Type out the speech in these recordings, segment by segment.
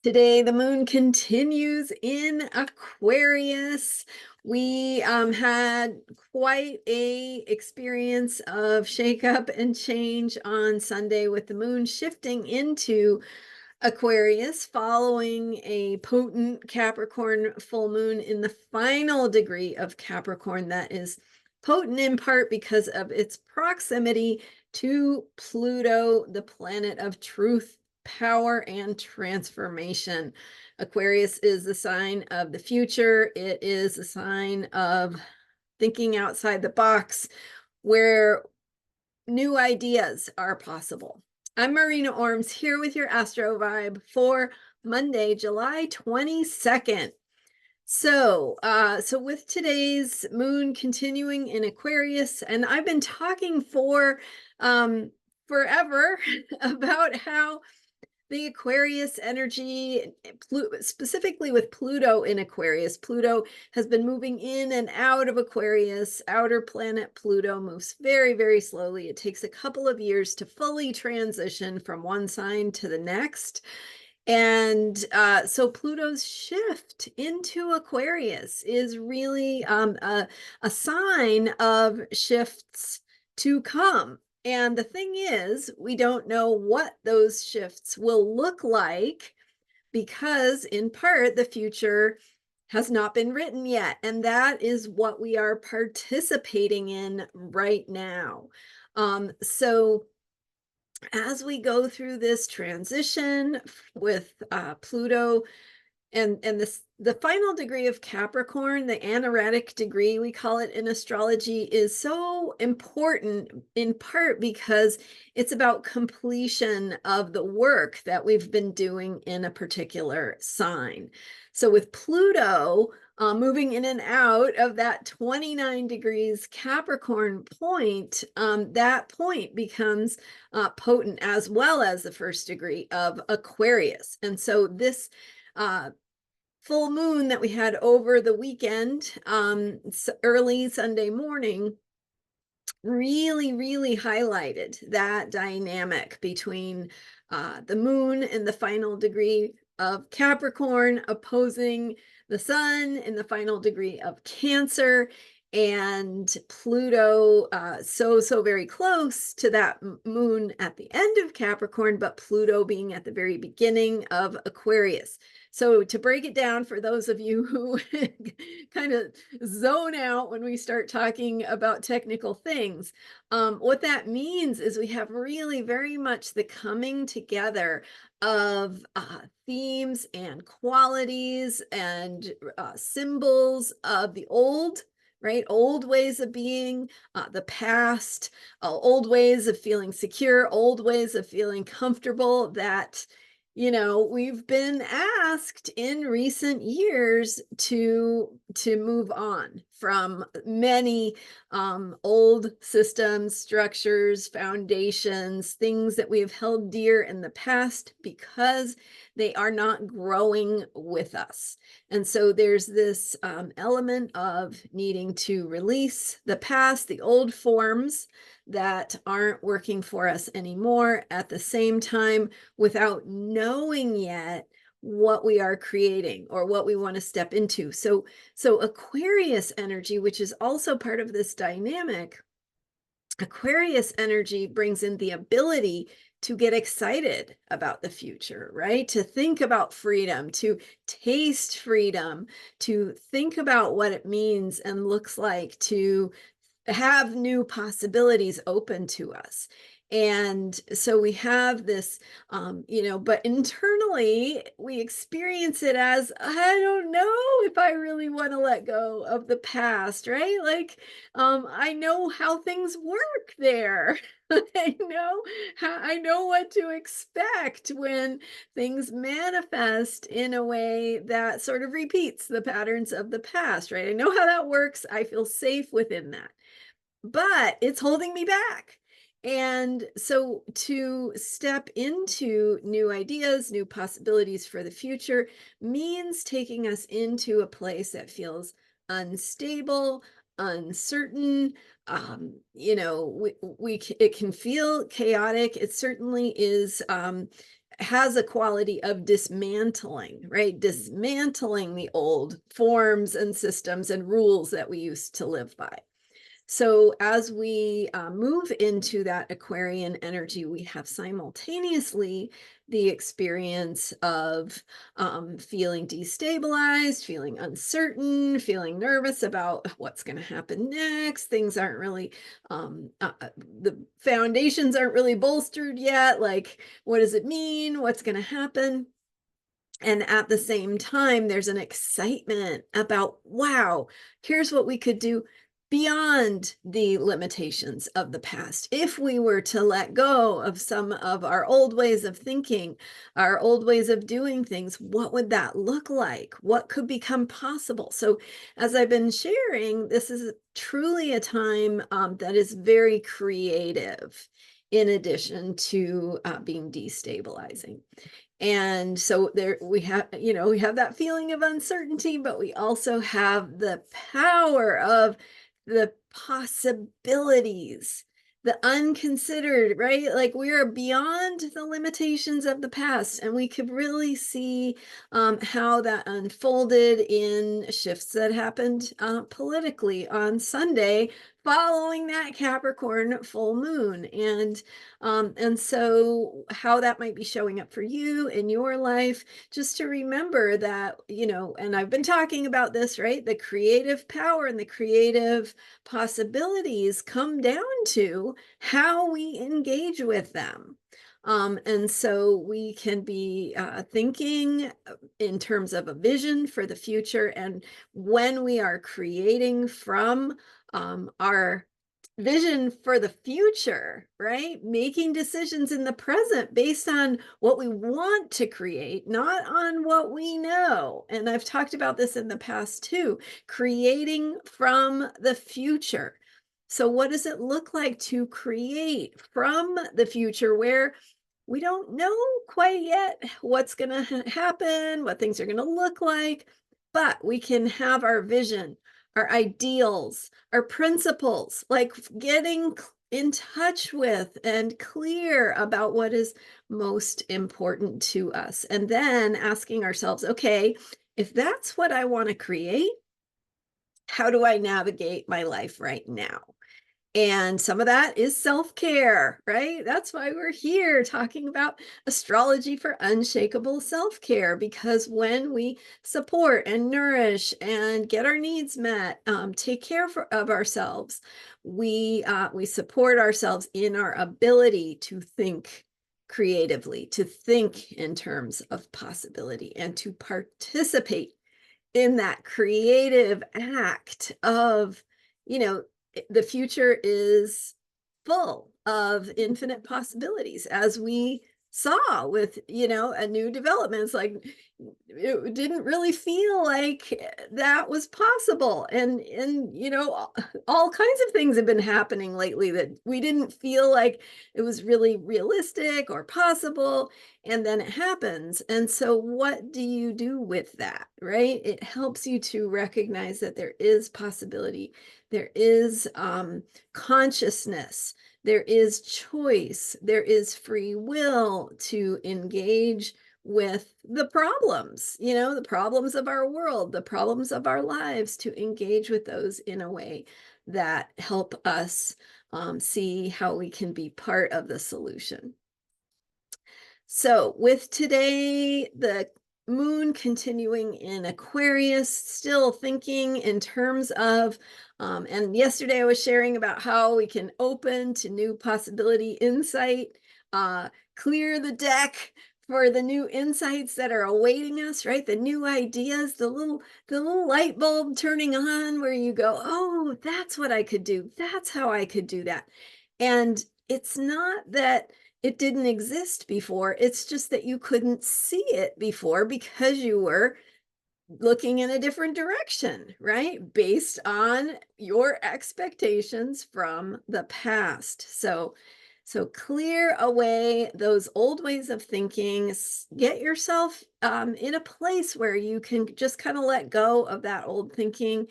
Today, the moon continues in Aquarius. We had quite a experience of shakeup and change on Sunday with the moon shifting into Aquarius following a potent Capricorn full moon in the final degree of Capricorn that is potent in part because of its proximity to Pluto, the planet of truth, power, and transformation. Aquarius is the sign of the future. It is a sign of thinking outside the box where new ideas are possible. I'm Marina Orms here with your Astro Vibe for Monday, July 22nd. So with today's moon continuing in Aquarius, and I've been talking for forever about how the Aquarius energy, specifically with Pluto in Aquarius. Pluto has been moving in and out of Aquarius. Outer planet Pluto moves very, very slowly. It takes a couple of years to fully transition from one sign to the next. And so Pluto's shift into Aquarius is really a sign of shifts to come. And the thing is, we don't know what those shifts will look like because, in part, the future has not been written yet. And that is what we are participating in right now. So as we go through this transition with Pluto and the final degree of Capricorn, the anaretic degree, we call it in astrology, is so important in part because it's about completion of the work that we've been doing in a particular sign. So with Pluto moving in and out of that 29 degrees Capricorn point, that point becomes potent as well as the first degree of Aquarius. And so this full moon that we had over the weekend, early Sunday morning, really highlighted that dynamic between the moon and the final degree of Capricorn opposing the sun in the final degree of Cancer, and Pluto so very close to that moon at the end of Capricorn, but Pluto being at the very beginning of Aquarius. So to break it down for those of you who kind of zone out when we start talking about technical things, what that means is we have really very much the coming together of themes and qualities and symbols of the old, right? Old ways of being, the past, old ways of feeling secure, old ways of feeling comfortable that, you know, we've been asked in recent years to move on from many old systems, structures, foundations, things that we have held dear in the past because they are not growing with us. And so there's this element of needing to release the past, the old forms that aren't working for us anymore, at the same time without knowing yet what we are creating or what we want to step into. So Aquarius energy, which is also part of this dynamic, Aquarius energy brings in the ability to get excited about the future, right? To think about freedom, to taste freedom, to think about what it means and looks like to have new possibilities open to us. And so we have this, but internally we experience it as, I don't know if I really want to let go of the past, right? Like, I know how things work there. I know what to expect when things manifest in a way that sort of repeats the patterns of the past, right? I know how that works. I feel safe within that, but it's holding me back. And so to step into new ideas, new possibilities for the future means taking us into a place that feels unstable, uncertain. It can feel chaotic. It certainly is has a quality of dismantling, right? Dismantling the old forms and systems and rules that we used to live by. So as we move into that Aquarian energy, we have simultaneously the experience of feeling destabilized, feeling uncertain, feeling nervous about what's going to happen next. Things aren't really, the foundations aren't really bolstered yet. Like, what does it mean? What's going to happen? And at the same time, there's an excitement about, wow, here's what we could do beyond the limitations of the past. If we were to let go of some of our old ways of thinking, our old ways of doing things, what would that look like? What could become possible? So, as I've been sharing, this is truly a time that is very creative, in addition to being destabilizing. And so there we have, we have that feeling of uncertainty, but we also have the power of the possibilities, the unconsidered, right? Like, we are beyond the limitations of the past, and we could really see how that unfolded in shifts that happened politically on Sunday following that Capricorn full moon. And so how that might be showing up for you in your life, just to remember that, and I've been talking about this, right? The creative power and the creative possibilities come down to how we engage with them. And so we can be thinking in terms of a vision for the future. And when we are creating from our vision for the future, right? Making decisions in the present based on what we want to create, not on what we know. And I've talked about this in the past too, creating from the future. So what does it look like to create from the future, where we don't know quite yet what's going to happen, what things are going to look like, but we can have our vision, our ideals, our principles, like getting in touch with and clear about what is most important to us. And then asking ourselves, okay, if that's what I want to create, how do I navigate my life right now? And some of that is self-care, right? That's why we're here talking about astrology for unshakable self-care, because when we support and nourish and get our needs met, take care of ourselves, we support ourselves in our ability to think creatively, to think in terms of possibility, and to participate in that creative act of, the future is full of infinite possibilities, as we saw with, a new developments. Like, it didn't really feel like that was possible. And all kinds of things have been happening lately that we didn't feel like it was really realistic or possible, and then it happens. And so what do you do with that, right? It helps you to recognize that there is possibility, there is consciousness, there is choice, there is free will to engage with the problems, the problems of our world, the problems of our lives, to engage with those in a way that help us see how we can be part of the solution. So with today, the moon continuing in Aquarius, still thinking in terms of, and yesterday I was sharing about how we can open to new possibility, insight, clear the deck for the new insights that are awaiting us, right? The new ideas, the little light bulb turning on, where you go, oh, that's what I could do. That's how I could do that. And it's not that it didn't exist before. It's just that you couldn't see it before because you were looking in a different direction, right? Based on your expectations from the past. So clear away those old ways of thinking, get yourself in a place where you can just kind of let go of that old thinking,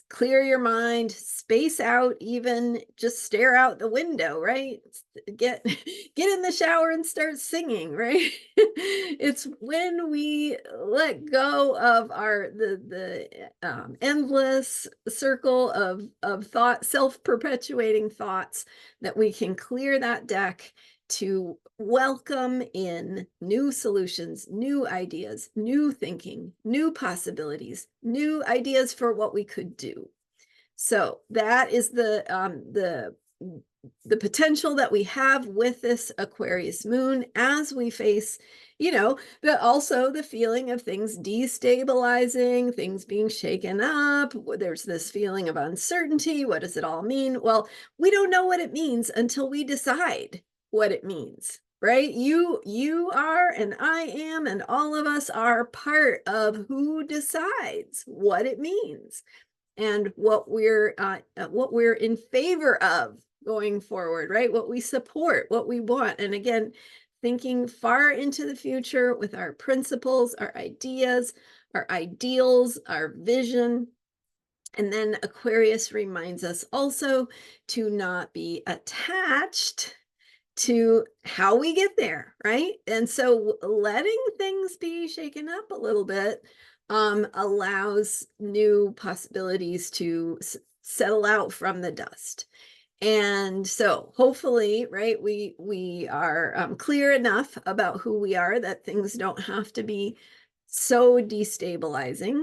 clear your mind, space out, even just stare out the window, right? Get get in the shower and start singing, right? It's when we let go of the endless circle of thought, self-perpetuating thoughts, that we can clear that deck to welcome in new solutions, new ideas, new thinking, new possibilities, new ideas for what we could do. So that is the potential that we have with this Aquarius moon as we face, also the feeling of things destabilizing, things being shaken up. There's this feeling of uncertainty. What does it all mean? Well, we don't know what it means until we decide what it means, right? You are, and I am, and all of us are part of who decides what it means and what we're in favor of going forward, right? What we support, what we want. And again, thinking far into the future with our principles, our ideas, our ideals, our vision. And then Aquarius reminds us also to not be attached to how we get there, right? And so letting things be shaken up a little bit allows new possibilities to settle out from the dust. And so hopefully, right, we are clear enough about who we are that things don't have to be so destabilizing,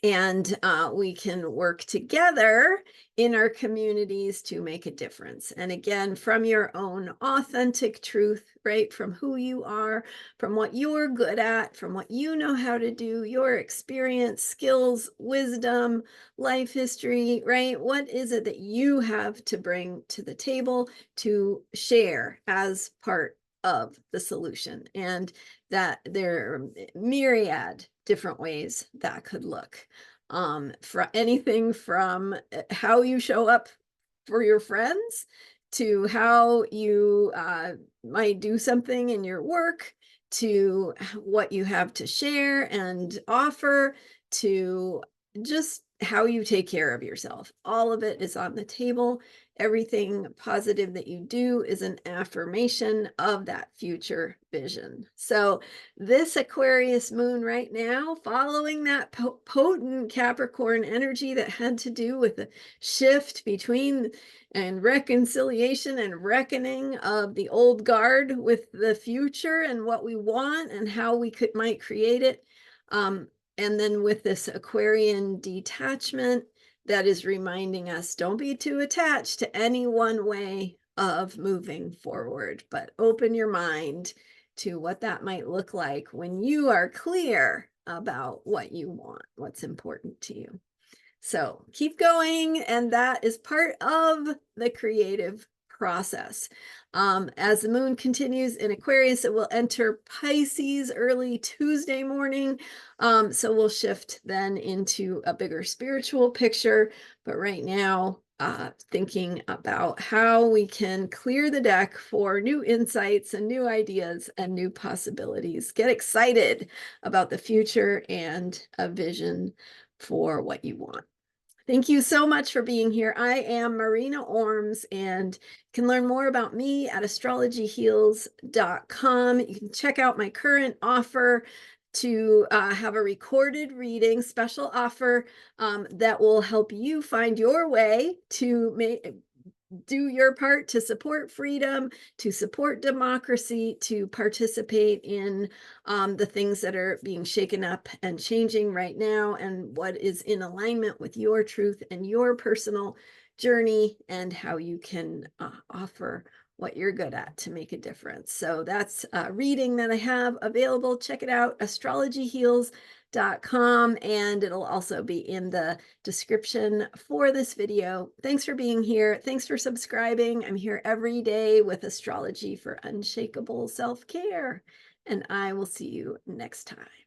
and we can work together in our communities to make a difference. And again, from your own authentic truth, right? From who you are, from what you're good at, from what you know how to do, your experience, skills, wisdom, life history, right? What is it that you have to bring to the table to share as part of the solution? And that there are myriad different ways that could look, for anything from how you show up for your friends to how you might do something in your work, to what you have to share and offer, to just how you take care of yourself. All of it is on the table. Everything positive that you do is an affirmation of that future vision. So this Aquarius moon right now, following that potent Capricorn energy that had to do with the shift between and reconciliation and reckoning of the old guard with the future and what we want and how we might create it. And then with this Aquarian detachment, that is reminding us, don't be too attached to any one way of moving forward, but open your mind to what that might look like when you are clear about what you want, what's important to you. So keep going, and that is part of the creative process. As the moon continues in Aquarius, it will enter Pisces early Tuesday morning. So we'll shift then into a bigger spiritual picture. But right now, thinking about how we can clear the deck for new insights and new ideas and new possibilities. Get excited about the future and a vision for what you want. Thank you so much for being here. I am Marina Orms, and you can learn more about me at astrologyheals.com. You can check out my current offer to have a recorded reading, special offer that will help you find your way to do your part to support freedom, to support democracy, to participate in the things that are being shaken up and changing right now, and what is in alignment with your truth and your personal journey, and how you can offer what you're good at to make a difference. So that's a reading that I have available. Check it out, astrologyheals.com, and it'll also be in the description for this video. Thanks for being here. Thanks for subscribing. I'm here every day with astrology for unshakable self-care, and I will see you next time.